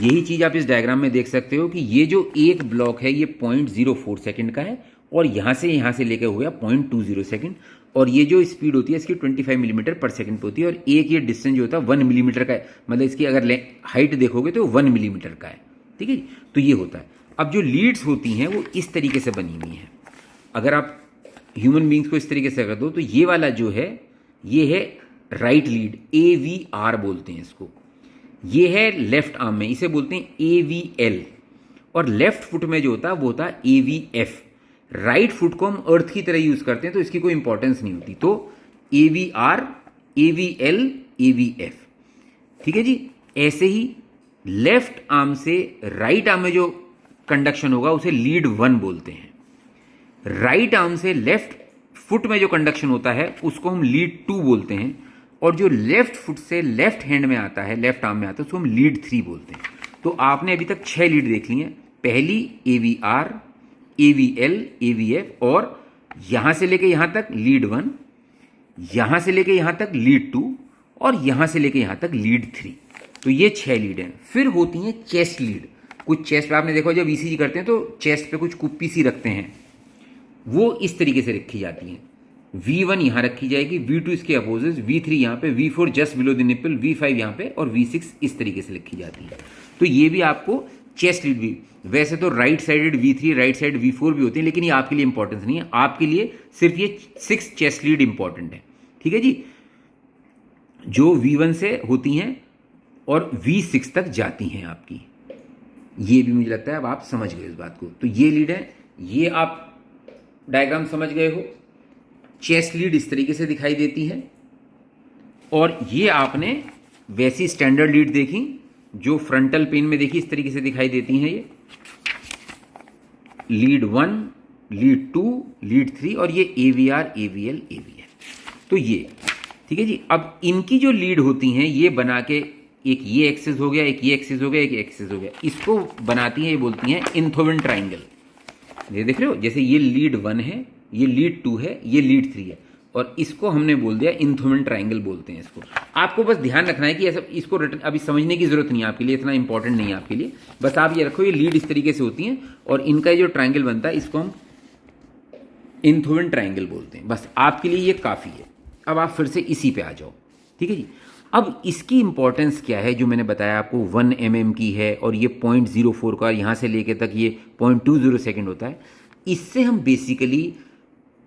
यही चीज़ आप इस डायग्राम में देख सकते हो कि ये जो एक ब्लॉक है ये 0.04 सेकंड का है और यहाँ से लेकर हो गया 0.20 सेकंड, और ये जो स्पीड होती है इसकी 25 मिलीमीटर पर सेकंड पे होती है, और एक ये डिस्टेंस जो होता है 1 मिलीमीटर का है, मतलब इसकी अगर हाइट देखोगे तो 1 मिलीमीटर का है। ठीक है जी, तो ये होता है। अब जो लीड्स होती हैं वो इस तरीके से बनी हुई हैं। अगर आप ह्यूमन बींग्स को इस तरीके से कर दो तो ये वाला जो है ये है राइट लीड, AVR बोलते हैं इसको। ये है लेफ्ट आर्म में, इसे बोलते हैं AVL, और लेफ्ट फुट में जो होता है वो होता है AVF। राइट फुट को हम अर्थ की तरह यूज करते हैं तो इसकी कोई इंपॉर्टेंस नहीं होती, तो AVR, AVL, AVF। ठीक है जी। ऐसे ही लेफ्ट आर्म से राइट आर्म में जो कंडक्शन होगा उसे लीड 1 बोलते हैं। राइट आर्म से लेफ्ट फुट में जो कंडक्शन होता है उसको हम लीड 2 बोलते हैं, और जो लेफ्ट फुट से लेफ्ट हैंड में आता है, लेफ्ट आर्म में आता है, उसको हम लीड 3 बोलते हैं। तो आपने अभी तक 6 लीड देख ली हैं। पहली AVR, AVL, AVF, और यहां से लेके यहां तक लीड 1, यहां से लेके यहां तक लीड 2, और यहां से लेके यहां तक लीड 3। तो ये 6 लीड हैं। फिर होती हैं चेस्ट लीड। कुछ चेस्ट पे आपने देखा जब ECG करते हैं तो चेस्ट पे कुछ कुप्पी सी रखते हैं, वो इस तरीके से रखी जाती हैं। V1 यहां रखी जाएगी, V2 इसके अपोजिट, V3 यहां पे, V4 just below the nipple, V5 यहां पे, और V6 इस तरीके से रखी जाती है। तो ये भी आपको चेस्ट लीड भी, वैसे तो right sided V3, right side V4 भी होती है, लेकिन ये आपके लिए इंपॉर्टेंस नहीं है। आपके लिए सिर्फ ये 6 चेस्ट लीड इंपॉर्टेंट है। ठीक है जी, जो V1 से होती हैं और V6 तक जाती हैं आपकी। ये भी मुझे लगता है अब आप समझ गए इस बात को। तो ये लीड है, ये आप डायग्राम समझ गए हो। चेस्ट लीड इस तरीके से दिखाई देती है, और ये आपने वैसी स्टैंडर्ड लीड देखी जो फ्रंटल पेन में देखी, इस तरीके से दिखाई देती हैं। ये लीड 1, लीड 2, लीड 3, और ये AVR, AVL, AVF। तो ये ठीक है जी। अब इनकी जो लीड होती हैं ये बना के, एक ये एक्सिस हो गया, एक ये एक्सिस हो गया, एक एक्सिस हो गया, इसको बनाती हैं, ये बोलती हैं इन्थोवन ट्राइंगल। ये देख रहे हो, जैसे ये लीड 1 है, ये लीड 2 है, ये लीड 3 है, और इसको हमने बोल दिया इन्थोवन ट्राइंगल बोलते हैं इसको। आपको बस ध्यान रखना है कि ऐसा, इसको अभी समझने की जरूरत नहीं है आपके लिए, इतना इंपॉर्टेंट नहीं है आपके लिए। बस आप ये रखो, ये लीड इस तरीके से होती हैं और इनका जो ट्राइंगल बनता है इसको हम इन्थोवन ट्राइंगल बोलते हैं। बस आपके लिए ये काफ़ी है। अब आप फिर से इसी पे आ जाओ। ठीक है जी। अब इसकी इंपॉर्टेंस क्या है, जो मैंने बताया आपको 1 mm की है, और ये 0.04 का, यहाँ से लेके तक ये 0.20 सेकेंड होता है। इससे हम बेसिकली